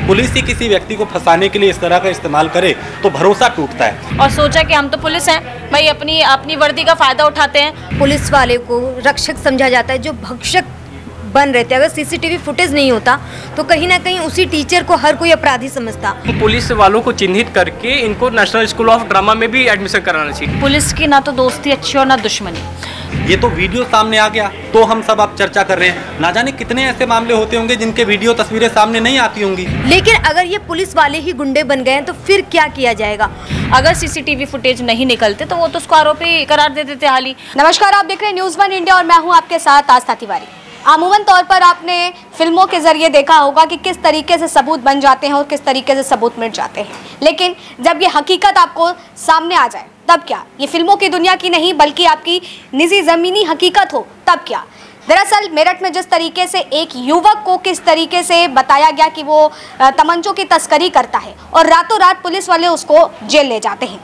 Police ही किसी व्यक्ति को फंसाने के लिए इस तरह का इस्तेमाल करे तो भरोसा टूटता है। और सोचा कि हम तो पुलिस हैं भाई, अपनी वर्दी का फायदा उठाते हैं। पुलिस वाले को रक्षक समझा जाता है जो भक्षक बन रहे थे। अगर सीसीटीवी फुटेज नहीं होता तो कहीं ना कहीं उसी टीचर को हर कोई अपराधी समझता। पुलिस वालों को चिन्हित करके इनको नेशनल स्कूल ऑफ ड्रामा में भी एडमिशन कराना चाहिए। पुलिस की ना तो दोस्ती अच्छी और ना दुश्मनी। ये तो वीडियो सामने आ गया तो हम सब अब चर्चा कर रहे हैं, ना जाने कितने ऐसे मामले होते होंगे जिनके वीडियो तस्वीरें सामने नहीं आती होंगी। लेकिन अगर ये पुलिस वाले ही गुंडे बन गए हैं तो फिर क्या किया जाएगा? अगर सीसीटीवी फुटेज नहीं निकलते तो वो तो उसको आरोपी करार दे देते हाल ही। नमस्कार, आप देख रहे हैं न्यूज़ 1 इंडिया और मैं हूं आपके साथ आस्था तिवारी। आमूमन तौर पर आपने फिल्मों के जरिए देखा होगा कि किस तरीके से सबूत बन जाते हैं और किस तरीके से सबूत मिट जाते हैं, लेकिन जब ये हकीकत आपको सामने आ जाए तब क्या? ये फिल्मों की दुनिया की नहीं बल्कि आपकी निजी ज़मीनी हकीकत हो तब क्या? दरअसल मेरठ में जिस तरीके से एक युवक को किस तरीके से बताया गया कि वो तमंचों की तस्करी करता है और रातों रात पुलिस वाले उसको जेल ले जाते हैं।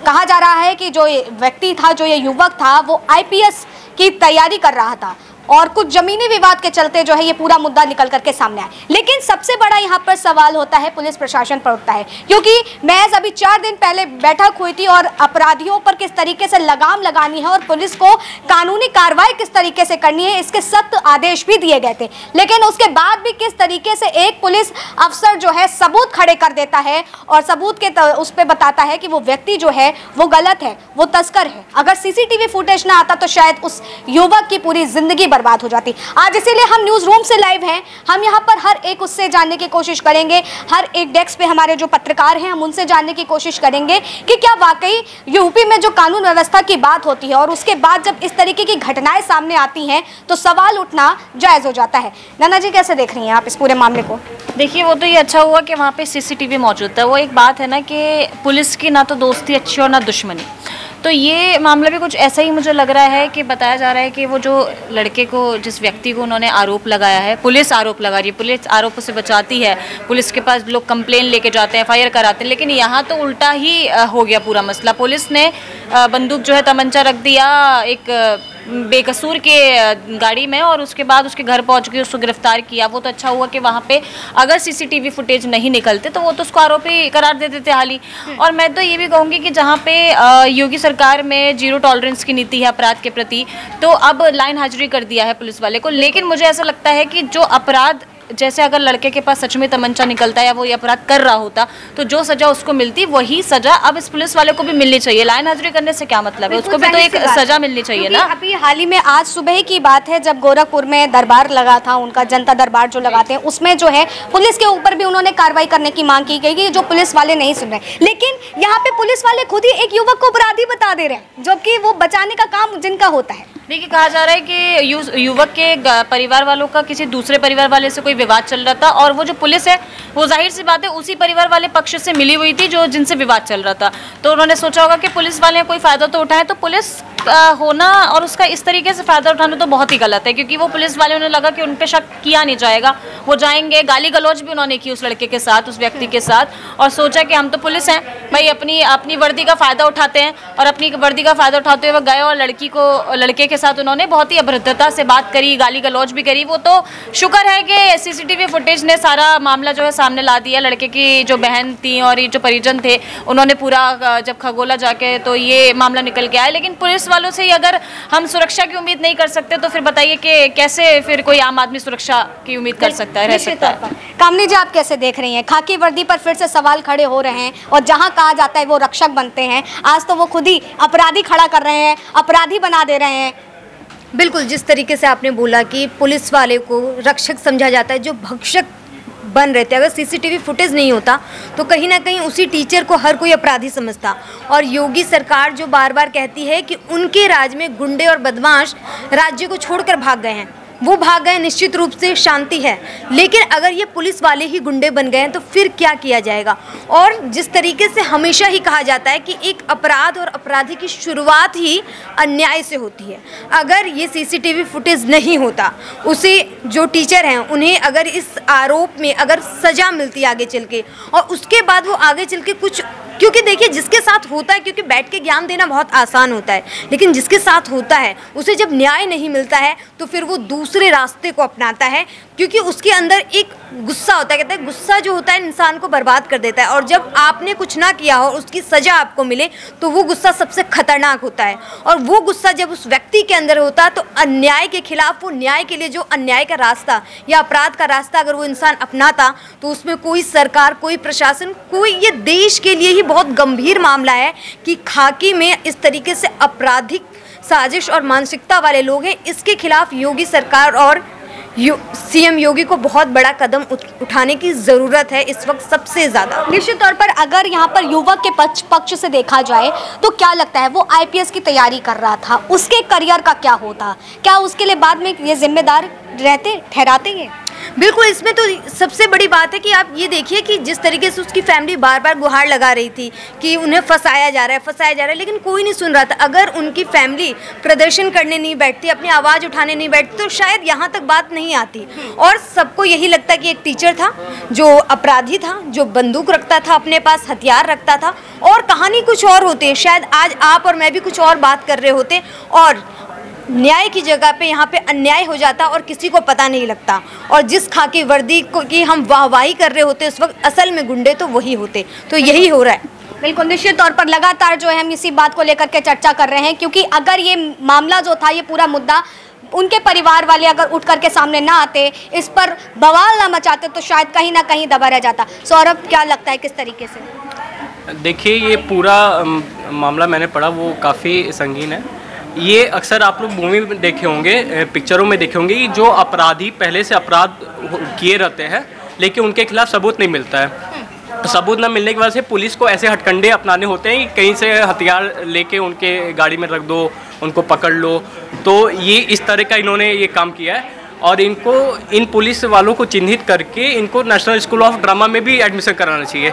कहा जा रहा है कि जो व्यक्ति था, जो ये युवक था, वो आईपीएस की तैयारी कर रहा था और कुछ जमीनी विवाद के चलते जो है ये पूरा मुद्दा निकल करके सामने आया। लेकिन सबसे बड़ा यहाँ पर सवाल होता है, पुलिस प्रशासन पर उठता है, क्योंकि महज अभी 4 दिन पहले बैठक हुई थी और अपराधियों पर किस तरीके से लगाम लगानी है और पुलिस को कानूनी कार्रवाई किस तरीके से करनी है, इसके सख्त आदेश भी दिए गए थे। लेकिन उसके बाद भी किस तरीके से एक पुलिस अफसर जो है सबूत खड़े कर देता है और सबूत के उस पर बताता है कि वो व्यक्ति जो है वो गलत है, वो तस्कर है। अगर सीसीटीवी फुटेज ना आता तो शायद उस युवक की पूरी जिंदगी बर्बाद हो जाती। आज इसीलिए हम न्यूज़ रूम से लाइव हैं। हम यहाँ पर हर एक उससे जानने की कोशिश करेंगे, हर एक डेस्क पे हमारे जो पत्रकार हैं हम उनसे जानने की कोशिश करेंगे कि क्या वाकई यूपी में जो कानून व्यवस्था की बात होती है और उसके बाद जब इस तरीके की घटनाएं सामने आती हैं तो सवाल उठना जायज़ हो जाता है। नन्ना जी, कैसे देख रही हैं आप इस पूरे मामले को? देखिए, वो तो ये अच्छा हुआ कि वहाँ पे सीसीटीवी मौजूद था। वो एक बात है ना कि पुलिस की ना तो दोस्ती अच्छी और ना दुश्मनी। तो ये मामला भी कुछ ऐसा ही मुझे लग रहा है कि बताया जा रहा है कि वो जो लड़के को, जिस व्यक्ति को उन्होंने आरोप लगाया है, पुलिस आरोप लगा रही है, पुलिस आरोपों से बचाती है, पुलिस के पास लोग कंप्लेन लेके जाते हैं, एफआईआर कराते हैं। लेकिन यहाँ तो उल्टा ही हो गया पूरा मसला। पुलिस ने बंदूक जो है, तमंचा रख दिया एक बेकसूर के गाड़ी में और उसके बाद उसके घर पहुंच के उसको गिरफ्तार किया। वो तो अच्छा हुआ कि वहाँ पे अगर सीसीटीवी फुटेज नहीं निकलते तो वो तो उसको आरोपी करार दे देते हाल ही। और मैं तो ये भी कहूँगी कि जहाँ पे योगी सरकार में जीरो टॉलरेंस की नीति है अपराध के प्रति, तो अब लाइन हाजिरी कर दिया है पुलिस वाले को। लेकिन मुझे ऐसा लगता है कि जो अपराध, जैसे अगर लड़के के पास सच में तमंचा निकलता या वो ये अपराध कर रहा होता तो जो सजा उसको मिलती वही सजा अब इस पुलिस वाले को भी मिलनी चाहिए। लाइन हाजिरी करने से क्या मतलब है, उसको भी तो एक सजा मिलनी चाहिए ना। अभी हाल ही में आज सुबह ही की बात है जब गोरखपुर में दरबार लगा था, उनका जनता दरबार जो लगाते हैं, उसमें जो है पुलिस के ऊपर भी उन्होंने कार्रवाई करने की मांग की गई कि जो पुलिस वाले नहीं सुन रहे। लेकिन यहाँ पे पुलिस वाले खुद ही एक युवक को अपराधी बता दे रहे हैं, जबकि वो बचाने का काम जिनका होता है। देखिए, कहा जा रहा है कि युवक के परिवार वालों का किसी दूसरे परिवार वाले से कोई विवाद चल रहा था और वो जो पुलिस है वो जाहिर सी बात है उसी परिवार वाले पक्ष से मिली हुई थी जो जिनसे विवाद चल रहा था। तो उन्होंने सोचा होगा कि पुलिस वाले कोई फ़ायदा तो उठाए, तो पुलिस होना और उसका इस तरीके से फ़ायदा उठाना तो बहुत ही गलत है, क्योंकि वो पुलिस वाले, उन्हें लगा कि उन पर शक किया नहीं जाएगा, वो जाएंगे। गाली गलौज भी उन्होंने की उस लड़के के साथ, उस व्यक्ति के साथ, और सोचा कि हम तो पुलिस हैं भाई, अपनी वर्दी का फ़ायदा उठाते हैं। और अपनी वर्दी का फ़ायदा उठाते हुए गए और लड़के के साथ उन्होंने बहुत ही अभद्रता से बात करी, गाली गलौज भी करी। वो तो शुक्र है कि सीसीटीवी फुटेज ने सारा मामला जो है सामने ला दिया। लड़के की जो बहन थी और ये जो परिजन थे, उन्होंने पूरा जब खगोला जाके तो ये मामला निकल के आया। लेकिन पुलिस वालों से ही अगर हम सुरक्षा की उम्मीद नहीं कर सकते तो फिर बताइए कि कैसे फिर कोई आम आदमी सुरक्षा की उम्मीद कर सकता है, रह सकता है। कामनी जी, आप कैसे देख रही हैं? खाकी वर्दी पर फिर से सवाल खड़े हो रहे हैं और जहां कहा जाता है वो रक्षक बनते हैं, आज तो वो खुद ही अपराधी खड़ा कर रहे हैं, अपराधी बना दे रहे हैं। बिल्कुल, जिस तरीके से आपने बोला कि पुलिस वाले को रक्षक समझा जाता है जो भक्षक बन रहे थे। अगर सीसीटीवी फुटेज नहीं होता तो कहीं ना कहीं उसी टीचर को हर कोई अपराधी समझता। और योगी सरकार जो बार बार कहती है कि उनके राज में गुंडे और बदमाश राज्य को छोड़कर भाग गए हैं, वो भाग गए, निश्चित रूप से शांति है। लेकिन अगर ये पुलिस वाले ही गुंडे बन गए हैं तो फिर क्या किया जाएगा? और जिस तरीके से हमेशा ही कहा जाता है कि एक अपराध और अपराधी की शुरुआत ही अन्याय से होती है। अगर ये सीसीटीवी फुटेज नहीं होता, उसे जो टीचर हैं उन्हें अगर इस आरोप में अगर सज़ा मिलती है आगे चल के, और उसके बाद वो आगे चल के कुछ, क्योंकि देखिए जिसके साथ होता है, क्योंकि बैठ के ज्ञान देना बहुत आसान होता है, लेकिन जिसके साथ होता है उसे जब न्याय नहीं मिलता है तो फिर वो दूसरे रास्ते को अपनाता है, क्योंकि उसके अंदर एक गुस्सा होता है। कहते हैं गुस्सा जो होता है इंसान को बर्बाद कर देता है, और जब आपने कुछ ना किया हो उसकी सज़ा आपको मिले तो वो गुस्सा सबसे खतरनाक होता है। और वो गुस्सा जब उस व्यक्ति के अंदर होता है तो अन्याय के खिलाफ, वो न्याय के लिए जो अन्याय का रास्ता या अपराध का रास्ता अगर वो इंसान अपनाता तो उसमें कोई सरकार, कोई प्रशासन, कोई, ये देश के लिए ही बहुत गंभीर मामला है कि खाकी में इस तरीके से आपराधिक साजिश और मानसिकता वाले लोग हैं। इसके खिलाफ योगी सरकार और सीएम योगी को बहुत बड़ा कदम उठाने की ज़रूरत है इस वक्त सबसे ज़्यादा। निश्चित तौर पर अगर यहाँ पर युवक के पक्ष से देखा जाए तो क्या लगता है, वो आईपीएस की तैयारी कर रहा था, उसके करियर का क्या होता, क्या उसके लिए बाद में ये जिम्मेदार ठहराते हैं? बिल्कुल, इसमें तो सबसे बड़ी बात है कि आप ये देखिए कि जिस तरीके से उसकी फैमिली बार बार गुहार लगा रही थी कि उन्हें फंसाया जा रहा है, लेकिन कोई नहीं सुन रहा था। अगर उनकी फैमिली प्रदर्शन करने नहीं बैठती, अपनी आवाज़ उठाने नहीं बैठती तो शायद यहाँ तक बात नहीं आती। और सबको यही लगता कि एक टीचर था जो अपराधी था, जो बंदूक रखता था, अपने पास हथियार रखता था, और कहानी कुछ और होती है। शायद आज आप और मैं भी कुछ और बात कर रहे होते और न्याय की जगह पे यहाँ पे अन्याय हो जाता और किसी को पता नहीं लगता। और जिस खाकी वर्दी को की हम वाहवाही कर रहे होते उस वक्त असल में गुंडे तो वही होते। तो यही हो रहा है। बिल्कुल, निश्चित तौर पर लगातार जो है हम इसी बात को लेकर के चर्चा कर रहे हैं, क्योंकि अगर ये मामला जो था, ये पूरा मुद्दा उनके परिवार वाले अगर उठ करके सामने ना आते, इस पर बवाल ना मचाते तो शायद कहीं ना कहीं दबा रह जाता। सौरभ, क्या लगता है किस तरीके से? देखिए, ये पूरा मामला मैंने पढ़ा, वो काफ़ी संगीन है। ये अक्सर आप लोग मूवी में देखे होंगे, पिक्चरों में देखे होंगे कि जो अपराधी पहले से अपराध किए रहते हैं लेकिन उनके खिलाफ सबूत नहीं मिलता है। तो सबूत न मिलने की वजह से पुलिस को ऐसे हथकंडे अपनाने होते हैं कि कहीं से हथियार लेके उनके गाड़ी में रख दो, उनको पकड़ लो। तो ये इस तरह का इन्होंने ये काम किया है, और इनको, इन पुलिस वालों को चिन्हित करके इनको नेशनल स्कूल ऑफ ड्रामा में भी एडमिशन कराना चाहिए।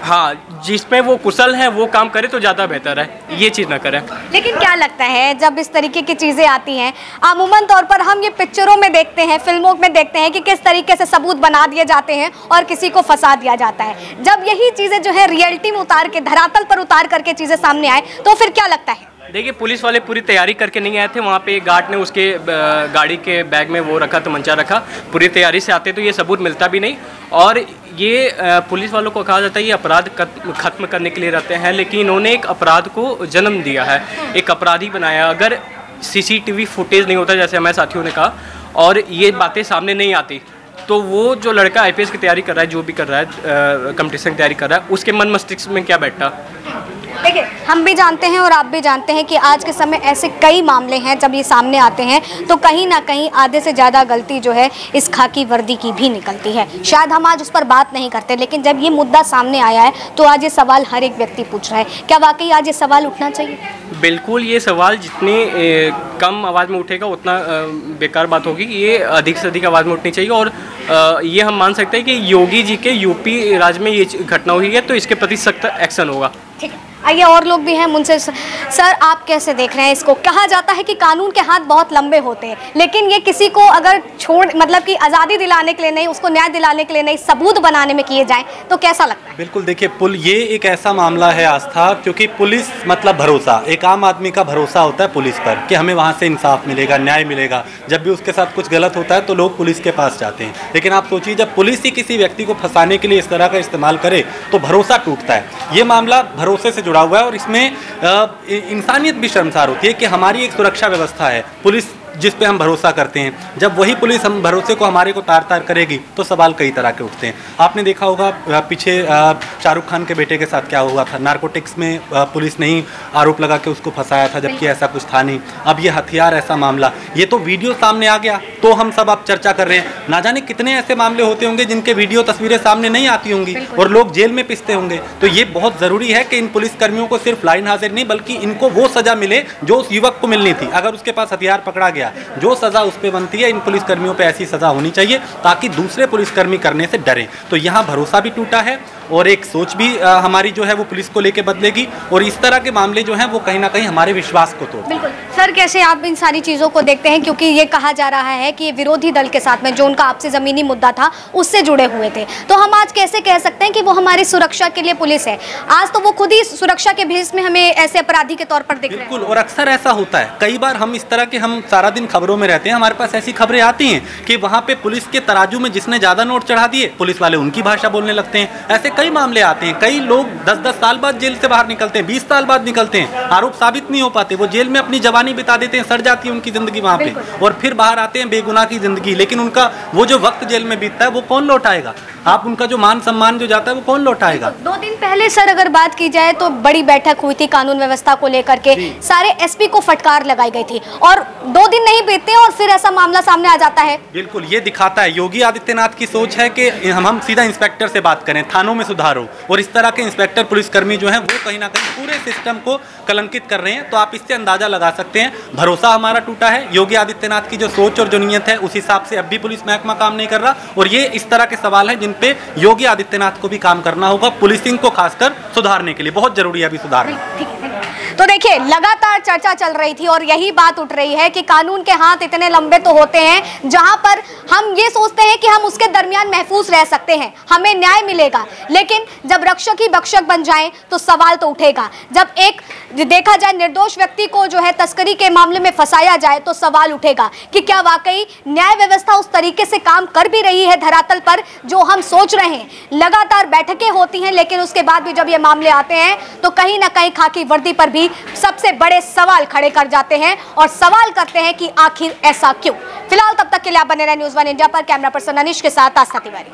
हाँ, जिसमें वो कुशल हैं वो काम करे तो ज़्यादा बेहतर है, ये चीज़ ना करें। लेकिन क्या लगता है, जब इस तरीके की चीज़ें आती हैं, अमूमन तौर पर हम ये पिक्चरों में देखते हैं, फिल्मों में देखते हैं कि किस तरीके से सबूत बना दिए जाते हैं और किसी को फंसा दिया जाता है। जब यही चीज़ें जो है रियलिटी में उतार के, धरातल पर उतार करके चीज़ें सामने आए तो फिर क्या लगता है? देखिए, पुलिस वाले पूरी तैयारी करके नहीं आए थे। वहाँ पे गार्ड ने उसके गाड़ी के बैग में वो रखा, तमंचा रखा। पूरी तैयारी से आते तो ये सबूत मिलता भी नहीं। और ये पुलिस वालों को कहा जाता है ये अपराध खत्म करने के लिए रहते हैं, लेकिन इन्होंने एक अपराध को जन्म दिया है, एक अपराधी बनाया। अगर सीसीटीवी फुटेज नहीं होता, जैसे हमारे साथियों ने कहा, और ये बातें सामने नहीं आती, तो वो जो लड़का आईपीएस की तैयारी कर रहा है, जो भी कर रहा है, कंपटीशन की तैयारी कर रहा है, उसके मन मस्तिष्क में क्या बैठा? देखिए, हम भी जानते हैं और आप भी जानते हैं कि आज के समय ऐसे कई मामले हैं, जब ये सामने आते हैं तो कहीं ना कहीं आधे से ज़्यादा गलती जो है इस खाकी वर्दी की भी निकलती है। शायद हम आज उस पर बात नहीं करते, लेकिन जब ये मुद्दा सामने आया है तो आज ये सवाल हर एक व्यक्ति पूछ रहा है। क्या वाकई आज ये सवाल उठना चाहिए? बिल्कुल, ये सवाल जितनी कम आवाज़ में उठेगा उतना बेकार बात होगी। ये अधिक से अधिक आवाज़ में उठनी चाहिए। और ये हम मान सकते हैं कि योगी जी के यूपी राज्य में ये घटना हुई है तो इसके प्रति सख्त एक्शन होगा। ठीक है, आइए और लोग भी हैं मुझसे। सर, आप कैसे देख रहे हैं इसको? कहा जाता है कि कानून के हाथ बहुत लंबे होते हैं, लेकिन ये किसी को अगर छोड़, मतलब कि आज़ादी दिलाने के लिए नहीं, उसको न्याय दिलाने के लिए नहीं, सबूत बनाने में किए जाएं तो कैसा लगता है? बिल्कुल, देखिए, ये एक ऐसा मामला है आस्था, क्योंकि पुलिस मतलब भरोसा, एक आम आदमी का भरोसा होता है पुलिस पर कि हमें वहाँ से इंसाफ मिलेगा, न्याय मिलेगा। जब भी उसके साथ कुछ गलत होता है तो लोग पुलिस के पास जाते हैं। लेकिन आप सोचिए, जब पुलिस ही किसी व्यक्ति को फंसाने के लिए इस तरह का इस्तेमाल करे तो भरोसा टूटता है। ये मामला भरोसे से जुड़ा हुआ है, और इसमें इंसानियत भी शर्मसार होती है कि हमारी एक सुरक्षा व्यवस्था है, पुलिस जिस पे हम भरोसा करते हैं, जब वही पुलिस हम भरोसे को हमारे को तार तार करेगी तो सवाल कई तरह के उठते हैं। आपने देखा होगा पीछे शाहरुख खान के बेटे के साथ क्या हुआ था, नारकोटिक्स में पुलिस ने ही आरोप लगा के उसको फंसाया था, जबकि ऐसा कुछ था नहीं। अब ये हथियार ऐसा मामला, ये तो वीडियो सामने आ गया तो हम सब अब चर्चा कर रहे हैं। ना जाने कितने ऐसे मामले होते होंगे जिनके वीडियो तस्वीरें सामने नहीं आती होंगी और लोग जेल में पिसते होंगे। तो ये बहुत ज़रूरी है कि इन पुलिसकर्मियों को सिर्फ लाइन हाजिर नहीं, बल्कि इनको वो सज़ा मिले जो उस युवक को मिलनी थी। अगर उसके पास हथियार पकड़ा गया, जो सज़ा उस पर बनती है, इन पुलिसकर्मियों पे ऐसी सज़ा होनी चाहिए ताकि दूसरे पुलिसकर्मी करने से डरें। तो यहाँ भरोसा भी टूटा है और एक सोच भी हमारी जो है वो पुलिस को लेके बदलेगी, और इस तरह के मामले जो हैं वो कहीं ना कहीं हमारे विश्वास को तोड़ते हैं। बिल्कुल सर, कैसे आप इन सारी चीज़ों को देखते हैं, क्योंकि ये कहा जा रहा है कि ये विरोधी दल के साथ में जो उनका आपसे ज़मीनी मुद्दा था उससे जुड़े हुए थे, तो हम आज कैसे कह सकते हैं कि वो हमारी सुरक्षा के लिए पुलिस है? आज तो वो खुद ही सुरक्षा के भेष में हमें ऐसे अपराधी के तौर पर दिख रहे हैं। बिल्कुल, और अक्सर ऐसा होता है, कई बार हम इस तरह के, हम सारा दिन खबरों में रहते हैं, हमारे पास ऐसी खबरें आती हैं कि वहाँ पे पुलिस के तराजू में जिसने ज़्यादा नोट चढ़ा दिए, पुलिस वाले उनकी भाषा बोलने लगते हैं। ऐसे कई मामले आते हैं, कई लोग 10-10 साल बाद जेल से बाहर निकलते हैं, 20 साल बाद निकलते हैं, आरोप साबित नहीं हो पाते, वो जेल में अपनी जवानी बिता देते हैं, सड़ जाती है उनकी ज़िंदगी वहाँ पे, और फिर बाहर आते हैं बेगुनाह की ज़िंदगी। लेकिन उनका वो जो वक्त जेल में बीतता है वो कौन लौटाएगा? आप उनका जो मान सम्मान जो जाता है वो कौन लौटाएगा? 2 दिन पहले सर अगर बात की जाए तो बड़ी बैठक हुई थी कानून व्यवस्था को लेकर के, सारे एसपी को फटकार लगाई गई थी, और 2 दिन नहीं बीतते और फिर ऐसा मामला सामने आ जाता है। बिल्कुल, ये दिखाता है योगी आदित्यनाथ की सोच है कि हम सीधा इंस्पेक्टर से बात करें, थानों में सुधार हो, और इस तरह के इंस्पेक्टर पुलिसकर्मी जो हैं वो कहीं ना कहीं पूरे सिस्टम को कलंकित कर रहे हैं। तो आप इससे अंदाजा लगा सकते हैं, भरोसा हमारा टूटा है। योगी आदित्यनाथ की जो सोच और जो नीयत है उस हिसाब से अब भी पुलिस महकमा काम नहीं कर रहा, और ये इस तरह के सवाल हैं जिन पे योगी आदित्यनाथ को भी काम करना होगा, पुलिसिंग को खासकर सुधारने के लिए बहुत जरूरी है अभी सुधारना। तो देखिए, लगातार चर्चा चल रही थी और यही बात उठ रही है कि कानून के हाथ इतने लंबे तो होते हैं जहां पर हम ये सोचते हैं कि हम उसके दरमियान महफूज रह सकते हैं, हमें न्याय मिलेगा, लेकिन जब रक्षक ही भक्षक बन जाएं तो सवाल तो उठेगा। जब एक देखा जाए निर्दोष व्यक्ति को जो है तस्करी के मामले में फंसाया जाए तो सवाल उठेगा कि क्या वाकई न्याय व्यवस्था उस तरीके से काम कर भी रही है धरातल पर जो हम सोच रहे हैं। लगातार बैठकें होती हैं, लेकिन उसके बाद भी जब ये मामले आते हैं तो कहीं ना कहीं खाकी वर्दी पर भी सबसे बड़े सवाल खड़े कर जाते हैं, और सवाल करते हैं कि आखिर ऐसा क्यों। फिलहाल तब तक के लिए आप बने रहे न्यूज़ 1 इंडिया पर। कैमरा पर्सन अनिश के साथ आस्था तिवारी।